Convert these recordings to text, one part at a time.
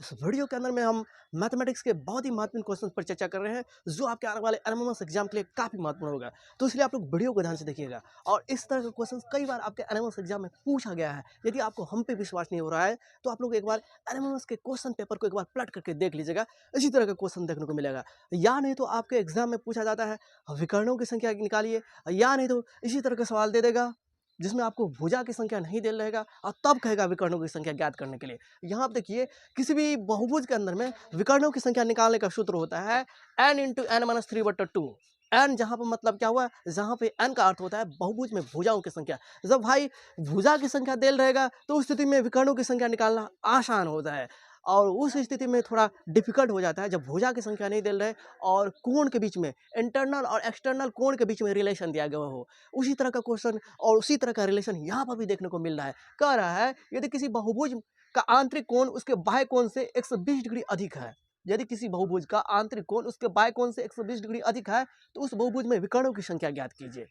इस वीडियो के अंदर में हम मैथमेटिक्स के बहुत ही महत्वपूर्ण क्वेश्चन पर चर्चा कर रहे हैं जो आपके आने वाले एनएमएस एग्जाम के लिए काफ़ी महत्वपूर्ण होगा। तो इसलिए आप लोग वीडियो को ध्यान से देखिएगा। और इस तरह के क्वेश्चन कई बार आपके एनएमएस एग्जाम में पूछा गया है। यदि आपको हम पे विश्वास नहीं हो रहा है तो आप लोग एक बार एनएमएस के क्वेश्चन पेपर को एक बार पलट करके देख लीजिएगा। इसी तरह का क्वेश्चन देखने को मिलेगा। या नहीं तो आपके एग्जाम में पूछा जाता है विकर्णों की संख्या निकालिए, या नहीं तो इसी तरह का सवाल दे देगा जिसमें आपको भुजा की संख्या नहीं दे रहेगा और तब कहेगा विकर्णों की संख्या ज्ञात करने के लिए। यहाँ आप देखिए किसी भी बहुभुज के अंदर में विकर्णों की संख्या निकालने का सूत्र होता है n into n minus 3/2। n जहाँ पर मतलब क्या हुआ, जहाँ पे n का अर्थ होता है बहुभुज में भुजाओं की संख्या। जब भाई भुजा की संख्या दे रहेगा तो उस स्थिति में विकर्णों की संख्या निकालना आसान होता है, और उस स्थिति में थोड़ा डिफिकल्ट हो जाता है जब भुजा की संख्या नहीं दे रहे और कोण के बीच में, इंटरनल और एक्सटर्नल कोण के बीच में रिलेशन दिया गया हो। उसी तरह का क्वेश्चन और उसी तरह का रिलेशन यहाँ पर भी देखने को मिल रहा है। कह रहा है यदि किसी बहुभुज का आंतरिक कोण उसके बाह्य कोण से 120 डिग्री अधिक है, यदि किसी बहुभुज का आंतरिक कोण उसके बाह्य कोण से 120 डिग्री अधिक है तो उस बहुभुज में विकर्णों की संख्या ज्ञात कीजिए।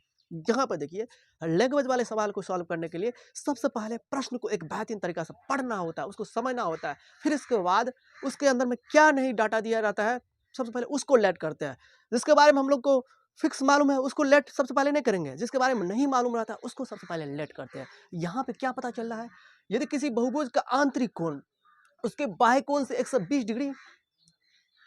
यहाँ पर देखिए लैंग्वेज वाले सवाल को सॉल्व करने के लिए सबसे पहले प्रश्न को एक बेहतरीन तरीका से पढ़ना होता है, उसको समझना होता है। फिर इसके बाद उसके अंदर में क्या नहीं डाटा दिया जाता है सबसे पहले उसको लेट करते हैं। जिसके बारे में हम लोग को फिक्स मालूम है उसको लेट सबसे पहले नहीं करेंगे, जिसके बारे में नहीं मालूम रहता उसको सबसे पहले लेट करते हैं। यहाँ पे क्या पता चल रहा है, यदि किसी बहुभुज का आंतरिक कोण उसके बाह्य कोण से 120 डिग्री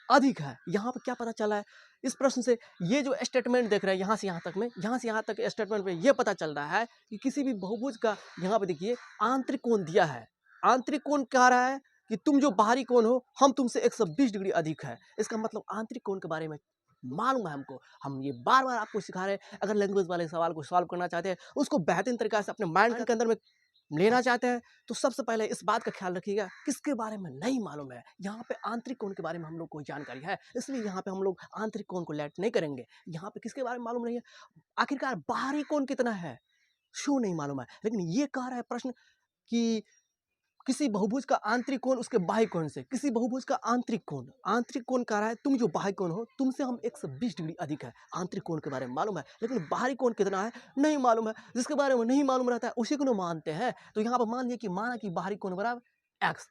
अधिक है, यहाँ पे क्या पता चला है इस प्रश्न से। ये जो स्टेटमेंट देख रहे हैं यहाँ से यहाँ तक में, यहाँ से यहाँ तक स्टेटमेंट में ये पता चल रहा है कि किसी भी बहुभुज का यहाँ पे देखिए आंतरिक कोण दिया है। आंतरिक कोण कह रहा है कि तुम जो बाहरी कोण हो हम तुमसे 120 डिग्री अधिक है। इसका मतलब आंतरिक कोण के बारे में मालूम है हमको। हम ये बार बार आपको सिखा रहे हैं। अगर लैंग्वेज वाले सवाल को सॉल्व करना चाहते हैं, उसको बेहतरीन तरीका से अपने माइंड के अंदर में लेना चाहते हैं, तो सबसे पहले इस बात का ख्याल रखिएगा किसके बारे में नहीं मालूम है। यहाँ पे आंतरिक कोण के बारे में हम लोग को जानकारी है, इसलिए यहाँ पे हम लोग आंतरिक कोण को लेट नहीं करेंगे। यहाँ पे किसके बारे में मालूम नहीं है, आखिरकार बाहरी कोण कितना है शो नहीं मालूम है। लेकिन ये कह रहा है प्रश्न कि किसी बहुभुज का आंतरिक कोण उसके बाह्य कोण से, किसी बहुभुज का आंतरिक कोण कह रहा है तुम जो बाह्य कोण हो तुमसे हम 120 डिग्री अधिक है। आंतरिक कोण के बारे में मालूम है लेकिन बाहरी कोण कितना है नहीं मालूम है। जिसके बारे में नहीं मालूम रहता है उसी को ना मानते हैं। तो यहाँ पर मान लिया कि माना कि बाहरी कोण बराबर x।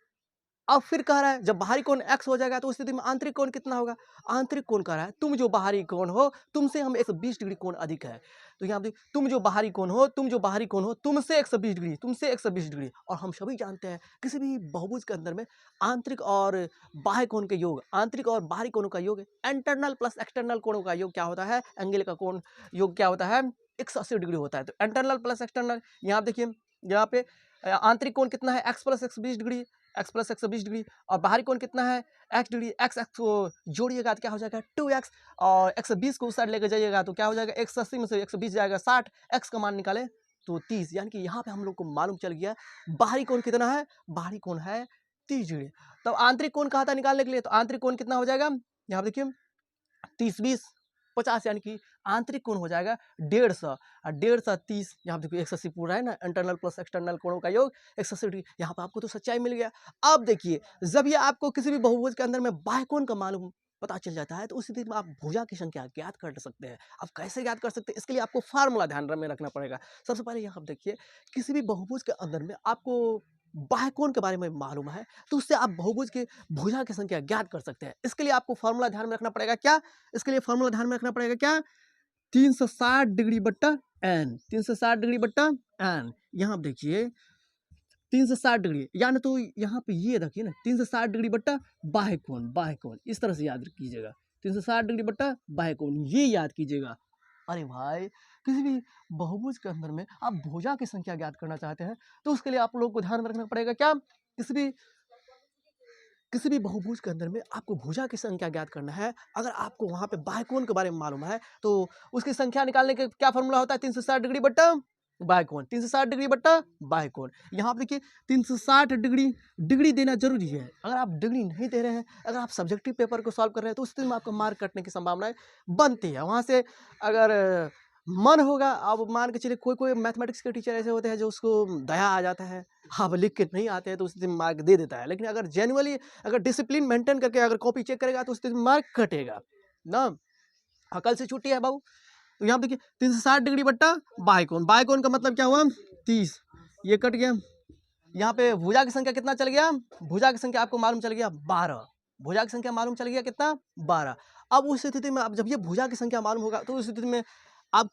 अब फिर कह रहा है जब बाहरी कोण x हो जाएगा तो उस स्थिति में आंतरिक कोण कितना होगा। आंतरिक कोण कह रहा है तुम जो बाहरी कोण हो तुमसे हम 120 डिग्री कोण अधिक है। तो यहाँ पे तुम जो बाहरी कोण हो तुमसे 120 डिग्री, तुमसे 120 डिग्री। और हम सभी जानते हैं किसी भी बहुभुज के अंदर में आंतरिक और बाह्य कोण के योग, आंतरिक और बाहरी कोणों का योग, इंटरनल प्लस एक्सटर्नल कोणों का योग क्या होता है, एंगल का कोण योग क्या होता है 180 डिग्री होता है। तो इंटरनल प्लस एक्सटर्नल, यहाँ देखिए यहाँ पे आंतरिक कोण कितना है x plus 120 degree, x plus 120 degree, और बाहरी कोण कितना है x डिग्री। x को जोड़िएगा तो क्या हो जाएगा 2x, और 120 को उस साइड लेकर जाइएगा तो क्या हो जाएगा 180 में से 120 जाएगा 60, x का मान निकाले तो 30। यानी कि यहाँ पे हम लोग को मालूम चल गया बाहरी कोण कितना है, बाहरी कोण है 30 डिग्री। तब आंतरिक कोण कहा था निकालने के लिए, तो आंतरिक कोण कितना हो जाएगा, यहाँ देखिए 30 20 50, यानी कि आंतरिक कोण हो जाएगा 150, और 150 30, यहाँ देखिए 180 पूरा है ना, इंटरनल प्लस एक्सटर्नल कोणों का योग 180 डिग्री। यहाँ पर आपको तो सच्चाई मिल गया। अब देखिए जब ये आपको किसी भी बहुभुज के अंदर में बाह्य कोण का मालूम पता चल जाता है तो उस स्थिति में आप भुजा की संख्या ज्ञात कर सकते हैं। अब कैसे ज्ञात कर सकते हैं, इसके लिए आपको फार्मूला ध्यान में रखना पड़ेगा। सबसे पहले यहाँ आप देखिए किसी भी बहुभुज के अंदर में आपको बाह्य कोण के बारे में मालूम है तो उससे आप बहुभुज के भुजा की संख्या ज्ञात कर सकते हैं। इसके लिए आपको फार्मूला ध्यान में रखना पड़ेगा क्या, इसके लिए फार्मूला ध्यान में रखना पड़ेगा क्या, 360 डिग्री बट्टा एन, 360 डिग्री बट्टा एन। यहाँ आप देखिए 360 डिग्री, यानी तो यहाँ पे ये रखिए ना 360 डिग्री बट्टा बाह्य कोण, बाह्य कोण इस तरह से याद कीजिएगा, 360 डिग्री बट्टा बाह्य कोण ये याद कीजिएगा। अरे भाई किसी भी बहुभुज के अंदर में आप भुजा की संख्या ज्ञात करना चाहते हैं तो उसके लिए आप लोगों को ध्यान में रखना पड़ेगा क्या, किसी भी बहुभुज के अंदर में आपको भुजा की संख्या ज्ञात करना है। अगर आपको वहां पे बाह्य कोण के बारे में मालूम है तो उसकी संख्या निकालने के क्या फॉर्मूला होता है, 360 डिग्री बट्टा बाह्य कोण, 360 डिग्री बट्टा बाह्य कोण। यहाँ पे देखिए 360 डिग्री, डिग्री देना जरूरी है। अगर आप डिग्री नहीं दे रहे हैं, अगर आप सब्जेक्टिव पेपर को सॉल्व कर रहे हैं तो उस स्थिति में आपको मार्क कटने की संभावनाएं बनती है। वहां से अगर मन होगा, अब मान के चलिए कोई कोई मैथमेटिक्स के टीचर ऐसे होते हैं जो उसको दया आ जाता है, हाँ लिख के नहीं आते हैं तो उस स्थिति में मार्क दे देता है। लेकिन अगर जेन्युइनली अगर डिसिप्लिन मेंटेन करके अगर कॉपी चेक करेगा तो उस स्थिति में मार्क कटेगा ना। अकल से छुट्टी है बाबू। तो यहाँ देखिए 360 डिग्री बट्टा बाह्य कोण, बाह्य कोण का मतलब क्या हुआ 30, ये कट गया, यहाँ पे भुजा की संख्या कितना चल गया, भुजा की संख्या आपको मालूम चल गया 12, भुजा की संख्या मालूम चल गया कितना 12। अब उस स्थिति में अब जब ये भुजा की संख्या मालूम होगा तो उस स्थिति में आप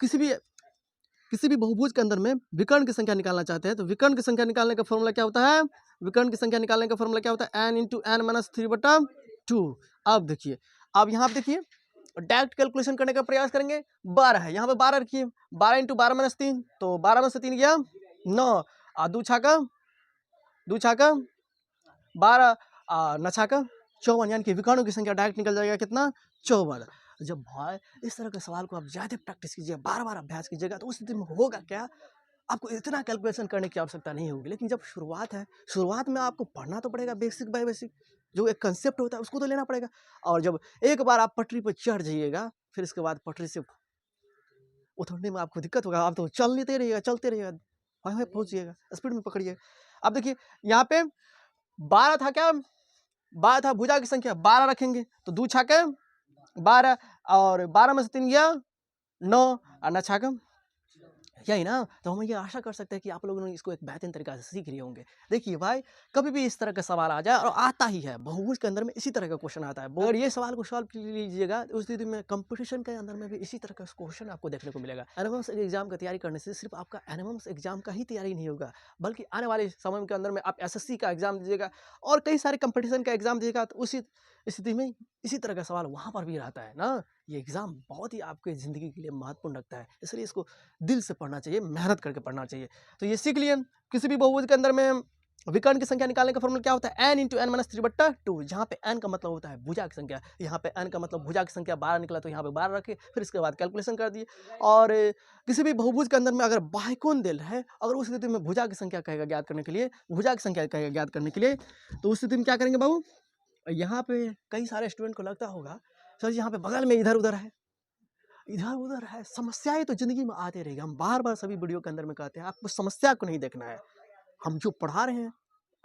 किसी भी बहुभुज के अंदर में विकर्ण की संख्या निकालना चाहते हैं तो विकर्ण की संख्या निकालने का फॉर्मूला क्या होता है, विकर्ण की संख्या निकालने का फॉर्मूला क्या होता है, n इंटू एन माइनस 3/2। अब देखिए, अब यहाँ पे देखिए डायरेक्ट कैलकुलेशन करने का प्रयास करेंगे, 12 है यहाँ पे 12 रखिए, 12 इंटू 12 माइनस 3 तो 12 में से 3 गया 9 और 2 छाका 12 न छाका 54, यानी कि विकर्णों की संख्या डायरेक्ट निकल जाएगा कितना 54। जब भाई इस तरह के सवाल को आप ज़्यादा प्रैक्टिस कीजिएगा, बार बार अभ्यास कीजिएगा तो उस स्थिति में होगा क्या, आपको इतना कैलकुलेशन करने की आवश्यकता नहीं होगी। लेकिन जब शुरुआत है, शुरुआत में आपको पढ़ना तो पड़ेगा, बेसिक बाय बेसिक जो एक कंसेप्ट होता है उसको तो लेना पड़ेगा। और जब एक बार आप पटरी पर चढ़ जाइएगा फिर इसके बाद पटरी से उतरने में आपको दिक्कत होगा, आप तो चलते रहिएगा वहीं पहुँचिएगा, स्पीड में पकड़िएगा। अब देखिए यहाँ पे 12 था क्या, 12 था, भुजा की संख्या 12 रखेंगे तो 2 छाके 12 और 12 में से 3 गया 9 और न छाका, यही ना। तो हम ये आशा कर सकते हैं कि आप लोगों ने इसको एक बेहतरीन तरीका से सीख लिए होंगे। देखिए भाई, कभी भी इस तरह का सवाल आ जाए, और आता ही है, बहुभुज के अंदर में इसी तरह का क्वेश्चन आता है, अगर ये सवाल को सॉल्व कर लीजिएगा उस स्थिति में कंपटीशन के अंदर में भी इसी तरह का क्वेश्चन आपको देखने को मिलेगा। एनिमल्स एग्जाम का तैयारी करने से सिर्फ आपका एनिमल्स एग्जाम का ही तैयारी नहीं होगा, बल्कि आने वाले समय के अंदर में आप एसएससी का एग्जाम दीजिएगा और कई सारे कंपटीशन का एग्जाम दीजिएगा, तो उसी स्थिति में इसी तरह का सवाल वहाँ पर भी रहता है ना। ये एग्जाम बहुत ही आपके ज़िंदगी के लिए महत्वपूर्ण रखता है, इसलिए इसको दिल से पढ़ना चाहिए, मेहनत करके पढ़ना चाहिए। तो ये सीख लिए, किसी भी बहुभुज के अंदर में विकर्ण की संख्या निकालने का फॉर्मूला क्या होता है, n इंटू एन माइनस 3/2, जहाँ पे n का मतलब होता है भुजा की संख्या, यहाँ पे n का मतलब भुजा की संख्या 12 निकला तो यहाँ पे 12 रखे, फिर इसके बाद कैलकुलेशन कर दिए। और किसी भी बहुभुज के अंदर में अगर बाह्यकोण दिल है, अगर उस स्थिति में भुजा की संख्या कहेगा ज्ञात करने के लिए, भुजा की संख्या कहेगा ज्ञात करने के लिए, तो उस स्थिति में क्या करेंगे बाबू, यहाँ पे कई सारे स्टूडेंट को लगता होगा सर यहाँ पे बगल में इधर उधर है, समस्याएं तो जिंदगी में आते रहेगी। हम बार बार सभी वीडियो के अंदर में कहते हैं आपको समस्या को नहीं देखना है, हम जो पढ़ा रहे हैं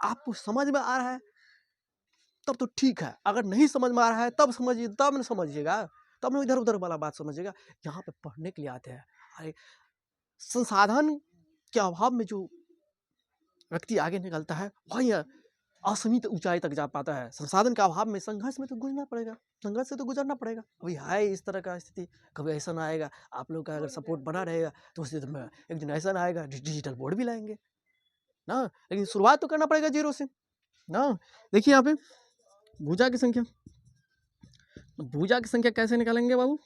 आपको समझ में आ रहा है तब तो ठीक है, अगर नहीं समझ में आ रहा है तब समझिए, तब न समझिएगा, तब न इधर उधर वाला बात समझिएगा। यहाँ पे पढ़ने के लिए आते हैं। अरे संसाधन के अभाव में जो व्यक्ति आगे निकलता है वही असीमित ऊंचाई तक जा पाता है। संसाधन के अभाव में संघर्ष में तो गुजरना पड़ेगा, संघर्ष से तो गुजरना पड़ेगा। अभी है इस तरह का स्थिति, कभी ऐसा ना आएगा, आप लोग का अगर सपोर्ट बना रहेगा तो उस स्थिति में एक दिन ऐसा ना आएगा डिजिटल बोर्ड भी लाएंगे ना, लेकिन शुरुआत तो करना पड़ेगा जीरो से ना। देखिए यहाँ पे भुजा की संख्या, भुजा की संख्या कैसे निकालेंगे बाबू,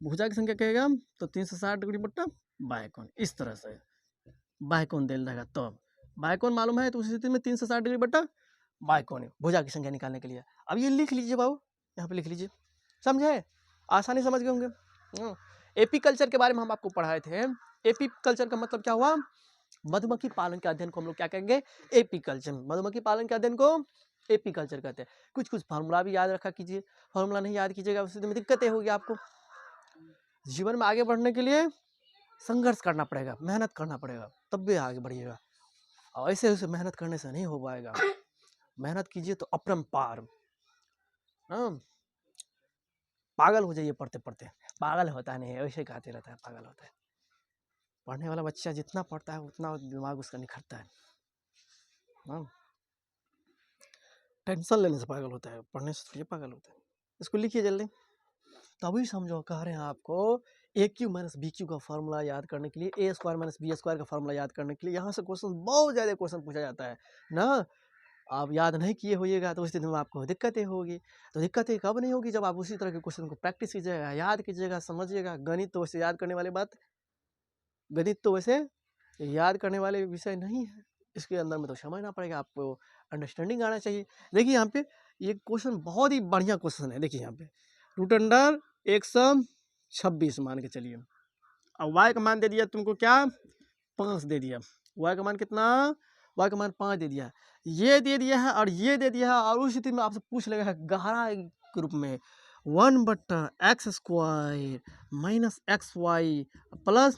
भुजा की संख्या कहेगा तो 360 डिग्री बट्टा बाह्यकोण, इस तरह से बाह्यकोण दिल रहेगा, तो बाह्यकोण मालूम है तो उस स्थिति में 360 डिग्री बट्टा बाह्यकोण भुजा की संख्या निकालने के लिए। अब ये लिख लीजिए बाबू, यहाँ पे लिख लीजिए, समझे, आसानी समझ गए होंगे। एपी कल्चर के बारे में हम आपको पढ़ाए थे। एपी कल्चर का मतलब क्या हुआ, मधुमक्खी पालन के अध्ययन को हम लोग क्या कहेंगे, एपी कल्चर। मधुमक्खी पालन के अध्ययन को एपी कल्चर कहते हैं। कुछ कुछ फार्मूला भी याद रखा कीजिए, फार्मूला नहीं याद कीजिएगा उस स्थिति में दिक्कतें होगी आपको। जीवन में आगे बढ़ने के लिए संघर्ष करना पड़ेगा, मेहनत करना पड़ेगा, तब भी आगे बढ़िएगा। और ऐसे ऐसे मेहनत करने से नहीं हो पाएगा, मेहनत कीजिए तो अपरंपार। पागल हो जाइए पढ़ते पढ़ते, पागल होता नहीं है, वैसे कहते रहता है पागल होता है। पढ़ने वाला बच्चा जितना पढ़ता है उतना दिमाग उसका निखरता है। टेंशन लेने से पागल होता है, पढ़ने से थोड़ी पागल होता है। इसको लिखिए जल्दी, तभी समझो, कह रहे हैं आपको ए क्यू माइनस बी क्यू का फॉर्मूला याद करने के लिए, ए स्क्वायर माइनस बी स्क्वायर का फॉर्मूला याद करने के लिए यहाँ से क्वेश्चन, बहुत ज़्यादा क्वेश्चन पूछा जाता है ना। आप याद नहीं किए होइएगा तो उस स्थिति में आपको दिक्कतें होगी। तो दिक्कतें कब नहीं होगी, जब आप उसी तरह के क्वेश्चन को प्रैक्टिस कीजिएगा, याद कीजिएगा, समझिएगा। गणित तो वैसे याद करने वाली बात, गणित तो वैसे याद करने वाले विषय नहीं है, इसके अंदर में तो समझना पड़ेगा, आपको अंडरस्टैंडिंग आना चाहिए। देखिए यहाँ पे ये क्वेश्चन बहुत ही बढ़िया क्वेश्चन है। देखिए यहाँ पे रूट अंडर 126 मान के चलिए, अब y का मान दे दिया तुमको क्या, 5 दे दिया, y का मान कितना, y का मान 5 दे दिया, ये दे दिया है और ये दे दिया है। और उस स्थिति में आपसे पूछ लेगा गहरा के रूप में 1/x² minus xy plus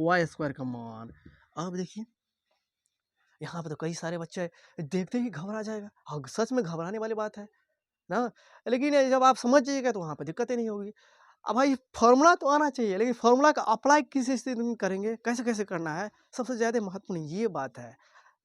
y² का मान। अब देखिए यहाँ पे तो कई सारे बच्चे देखते ही घबरा जाएगा, हाँ सच में घबराने वाली बात है ना। लेकिन जब आप समझ जाइएगा तो वहाँ पे दिक्कतें नहीं होगी। अब भाई फार्मूला तो आना चाहिए, लेकिन फार्मूला का अप्लाई किस स्थिति में करेंगे, कैसे कैसे करना है, सबसे ज़्यादा महत्वपूर्ण ये बात है।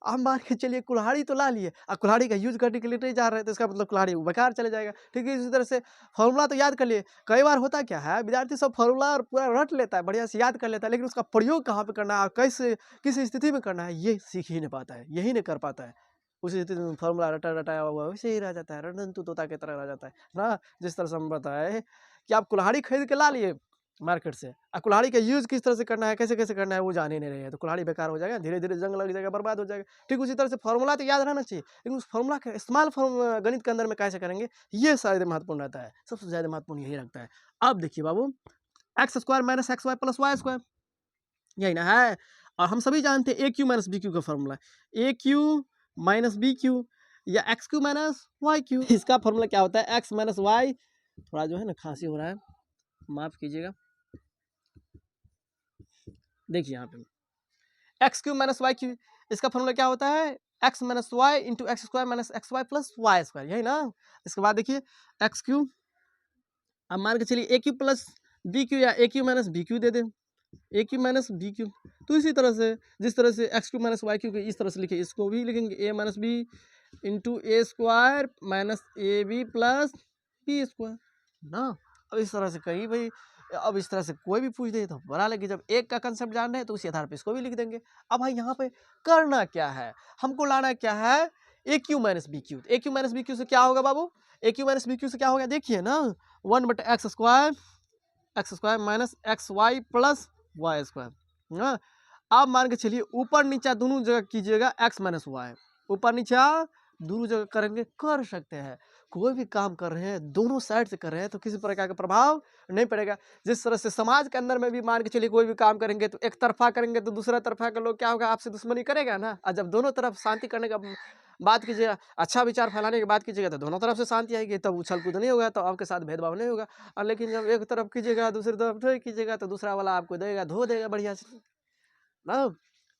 आप मान के चलिए कुल्हाड़ी तो ला लिए, अब कुल्हाड़ी का यूज़ करने के लिए नहीं जा रहे हैं, तो इसका मतलब कुल्हाड़ी बेकार चले जाएगा। ठीक है, इसी तरह से फ़ॉर्मूला तो याद कर लिए। कई बार होता क्या है, विद्यार्थी सब फ़ॉर्मूला और पूरा रट लेता है, बढ़िया से याद कर लेता है, लेकिन उसका प्रयोग कहाँ पे करना है और कैसे किस स्थिति में करना है, ये सीख ही नहीं पाता है, यही नहीं कर पाता है। उस स्थिति में फ़ॉर्मूला रटाया हुआ वैसे ही रह जाता है, रटंतु तोता की तरह रह जाता है ना। जिस तरह से हम बताए कि आप कुल्हाड़ी खरीद के ला लिए मार्केट से, कुल्हाड़ी का यूज़ किस तरह से करना है, कैसे-कैसे करना है, वो जान ही नहीं रहे हैं, तो कुल्हाड़ी बेकार हो जाएगा, धीरे-धीरे जंग लग जाएगा, बर्बाद हो जाएगा। ठीक उसी तरह से फ़ॉर्मूला तो याद रहना चाहिए, लेकिन उस फ़ॉर्मूला का इस्तेमाल गणित के अंदर में कैसे करेंगे, ये शायद महत्वपूर्ण रहता है, सबसे ज़्यादा महत्वपूर्ण यही रखता है। अब देखिए बाबू, x square minus x y plus y square, यही ना है। और हम सभी जानते हैं a Q minus b cube का formula, a Q minus b cube या x Q minus y Q. इसका फॉर्मूला क्या होता है, एक्स माइनस वाई, थोड़ा जो है ना खांसी हो रहा है, माफ़ कीजिएगा। देखिए यहाँ पे x Q minus y Q, इसका फॉर्मूला क्या होता है, x minus y into x square minus x y plus y square, यही ना। इसके बाद देखिए एक्स क्यू, अब मान के चलिए a cube plus b cube या a Q minus b cube दे दें, a Q minus b cube. तो इसी तरह से जिस तरह से x Q minus y cube इस तरह से लिखे, इसको भी लिखेंगे a minus b into a square minus a b plus b square ना। अब इस तरह से कहीं भाई, अब इस तरह से कोई भी पूछ दे तो बना लेंगे, जब एक का कंसेप्ट जान रहे हैं तो उसी आधार पर इसको भी लिख देंगे। अब भाई यहाँ पे करना क्या है, हमको लाना क्या है, a Q minus b q. A Q minus b q से क्या होगा बाबू, a Q minus b q से क्या होगा, देखिए ना, 1/x square minus x y plus y square ना। आप मान के चलिए ऊपर नीचा दोनों जगह कीजिएगा एक्स माइनस वाई, ऊपर नीचा दोनों जगह करेंगे, कर सकते हैं। कोई भी काम कर रहे हैं दोनों साइड से कर रहे हैं तो किसी प्रकार का प्रभाव नहीं पड़ेगा। जिस तरह से समाज के अंदर में भी मान के चलिए कोई भी काम करेंगे तो एक तरफा करेंगे तो दूसरा तरफा का लोग क्या होगा, आपसे दुश्मनी करेगा ना। और जब दोनों तरफ शांति करने का बात कीजिएगा, अच्छा विचार फैलाने की बात कीजिएगा, तो दोनों तरफ से शांति आएगी, तब उछल कूद नहीं होगा, तो आपके साथ भेदभाव नहीं होगा। और लेकिन जब एक तरफ कीजिएगा दूसरी तरफ नहीं कीजिएगा तो दूसरा वाला आपको देगा, धो देगा बढ़िया से ना।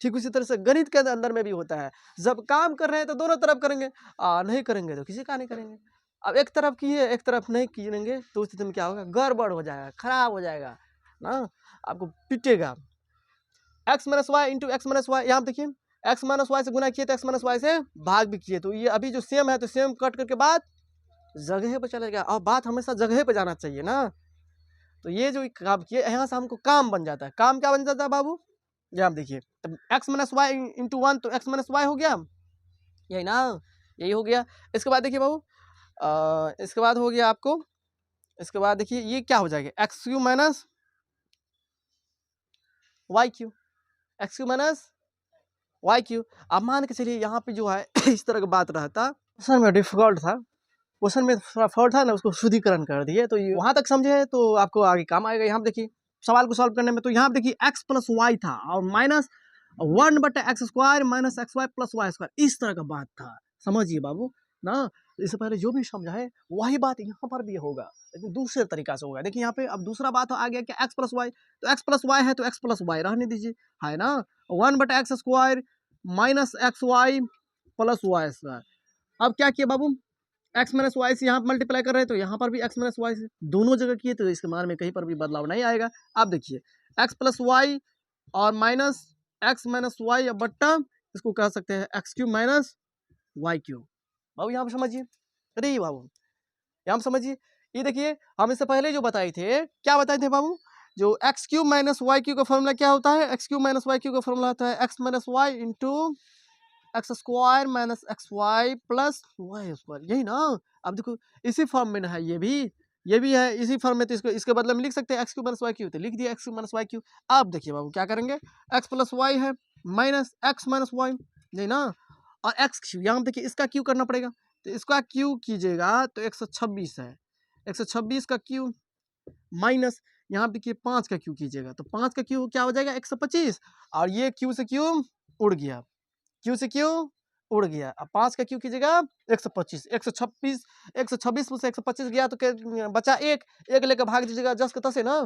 ठीक उसी तरह से गणित के अंदर में भी होता है, जब काम कर रहे हैं तो दोनों तरफ करेंगे, नहीं करेंगे तो किसी का नहीं करेंगे। अब एक तरफ किए एक तरफ नहीं करेंगे तो उस स्थिति में क्या होगा, गड़बड़ हो जाएगा, खराब हो जाएगा ना, आपको पिटेगा। X minus y into x minus y, यहाँ देखिए एक्स माइनस वाई से गुना किए तो एक्स माइनस वाई से भाग भी किए, तो ये अभी जो सेम है तो सेम कट करके बाद जगह पे चलेगा, और बात हमेशा जगह पे जाना चाहिए ना। तो ये जो काम किए यहाँ से हमको काम बन जाता है, काम क्या बन जाता है बाबू, ये आप देखिए, तब एक्स माइनस वाई इंटू 1 तो एक्स माइनस वाई हो गया, यही ना, यही हो गया। इसके बाद देखिए बाबू, इसके बाद हो गया आपको, इसके बाद देखिए ये क्या हो जाएगा, x Q minus y q, x Q minus y q. अब मान के चलिए यहाँ पे जो है इस तरह का बात रहता, क्वेश्चन में डिफिकल्ट था, क्वेश्चन में थोड़ा फॉल्ट था ना, उसको शुद्धिकरण कर दिए, तो ये वहाँ तक समझे तो आपको आगे काम आएगा। यहाँ पे देखिए सवाल को सॉल्व करने में, तो यहाँ पे देखिए एक्स प्लस वाई था और minus 1/x square minus x y plus y square, इस तरह का बात था, समझिए बाबू ना। इससे पहले जो भी समझा है वही बात यहाँ पर भी होगा, लेकिन दूसरे तरीका से होगा। देखिए यहाँ पे अब दूसरा बात आ गया कि एक्स प्लस वाई, तो एक्स प्लस वाई है तो एक्स प्लस वाई रहने दीजिए, है ना, 1/x square minus x y plus y square. अब क्या किया बाबू, एक्स माइनस वाई से यहाँ मल्टीप्लाई कर रहे हैं तो यहाँ पर भी एक्स माइनस वाई से दोनों जगह किए, तो इसके मान में कहीं पर भी बदलाव नहीं आएगा। अब देखिए एक्स प्लस वाई और माइनस एक्स माइनस वाई या बट्टा, इसको कह सकते हैं x Q minus y cube. बाबू यहाँ पर समझिए, अरे बाबू यहाँ पर समझिए, ये देखिए हम इससे पहले जो बताए थे, क्या बताए थे बाबू, जो x Q minus y q का फॉर्मूला क्या होता है, x Q minus y q का फॉर्मूला होता है x minus y into x square minus x y plus y square, यही ना। अब देखो इसी फॉर्म में ना है, ये भी है इसी फॉर्म में, तो इसको इसके बदले में लिख सकते हैं x Q minus y q, तो लिख दिया x Q minus y q. अब देखिए बाबू क्या करेंगे, एक्स प्लस वाई है माइनस एक्स माइनस वाई, यही ना, और एक्स क्यू, यहाँ देखिए इसका क्यू करना पड़ेगा, तो इसका क्यू कीजिएगा तो 126 है, 126 का क्यू माइनस यहाँ देखिए 5 का क्यू कीजिएगा तो 5 का क्यू क्या हो जाएगा 125, और ये क्यू से क्यू उड़ गया, क्यू से क्यू उड़ गया। अब 5 का क्यू कीजिएगा 125, 126 में से 125 गया तो बचा एक लेकर भाग दीजिएगा, 10 के 10 है ना।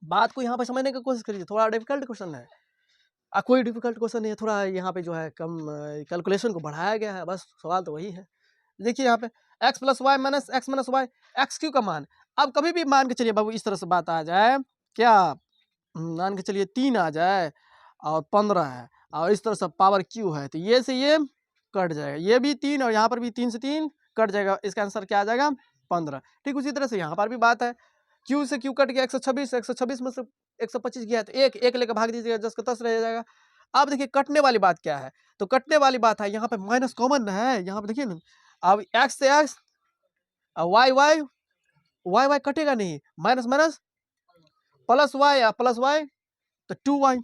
बात को यहाँ पे समझने की कोशिश करिए, थोड़ा डिफिकल्ट क्वेश्चन है, कोई डिफिकल्ट क्वेश्चन नहीं है, थोड़ा यहाँ पे जो है कम कैलकुलेशन को बढ़ाया गया है, बस सवाल तो वही है। देखिए यहाँ पे x plus y minus x minus y, x q का मान, अब कभी भी मान के चलिए बाबू इस तरह से बात आ जाए, क्या मान के चलिए 3 आ जाए और 15 है, और इस तरह से पावर क्यू है, तो ये से ये कट जाएगा, ये भी 3 और यहाँ पर भी 3 से 3 कट जाएगा, इसका आंसर क्या आ जाएगा 15। ठीक उसी तरह से यहाँ पर भी बात है, क्यू से क्यू कट गया 126 में से 125 गया, तो एक एक लेकर भाग दीजिएगा, 10 का 10 रह जाएगा। अब देखिए कटने वाली बात क्या है, तो कटने वाली बात है यहाँ पे माइनस कॉमन है, यहाँ पे देखिए ना, अब एक्स से x, y y, y y कटेगा नहीं, माइनस माइनस प्लस वाई या प्लस वाई, तो 2y,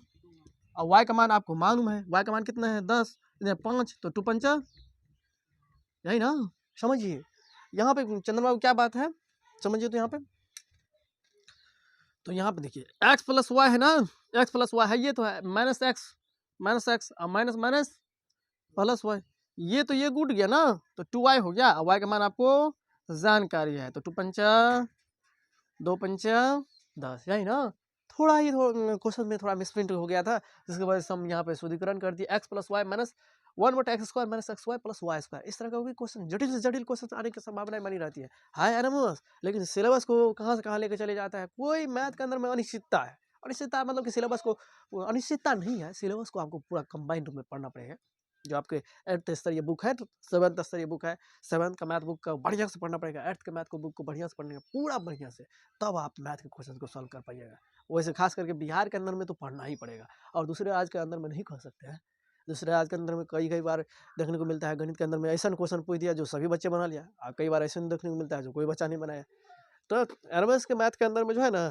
और y का मान आपको मालूम है, y का मान कितना है 10, इधर 5, तो 2 पंचा, यही ना, समझिए यहाँ पे चंद्रमा क्या बात है, समझिए। तो यहाँ पे देखिए x प्लस वाई है ना, x प्लस वाई है, ये तो है माइनस एक्स और माइनस माइनस प्लस वाई, ये तो ये कूट गया ना, तो 2y हो गया, y का मान आपको जानकारी है, तो 2 पंचा 2 पंचा 10, यही ना। थोड़ा ही क्वेश्चन में थोड़ा मिसप्रिंट हो गया था, जिसकी वजह से हम यहाँ पे शुद्धिकरण कर दिए, x plus y minus 1/x² minus XY plus y², इस तरह का भी क्वेश्चन, जटिल से जटिल क्वेश्चन आने की संभावना बनी रहती है। हाय एनिमल्स, लेकिन सिलेबस को कहाँ से कहाँ लेकर चले जाता है, कोई मैथ के अंदर में अनिश्चितता है। अनिश्चितता मतलब कि सिलेबस को, अनिश्चितता नहीं है, सिलेबस को आपको पूरा कंबाइंड में पढ़ना पड़ेगा। जो आपके 8th स्तरीय बुक है, तो 7th स्तरीय बुक है, 7th का मैथ बुक का बढ़िया से पढ़ना पड़ेगा, 8th के मैथ को बुक को बढ़िया से पढ़ने का, पूरा बढ़िया से, तब आप मैथ के क्वेश्चन को सॉल्व कर पाइएगा। वैसे खास करके बिहार के अंदर में तो पढ़ना ही पड़ेगा, और दूसरे राज्य के अंदर में नहीं कर सकते हैं। दूसरे राज्य के अंदर में कई बार देखने को मिलता है, गणित के अंदर में ऐसा क्वेश्चन पूछ दिया जो सभी बच्चे बना लिया, और कई बार ऐसा देखने को मिलता है जो कोई बच्चा नहीं बनाया। तो एरमस के मैथ के अंदर में जो है ना,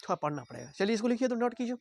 थोड़ा पढ़ना पड़ेगा। चलिए इसको लिखिए, तो नोट कीजिए।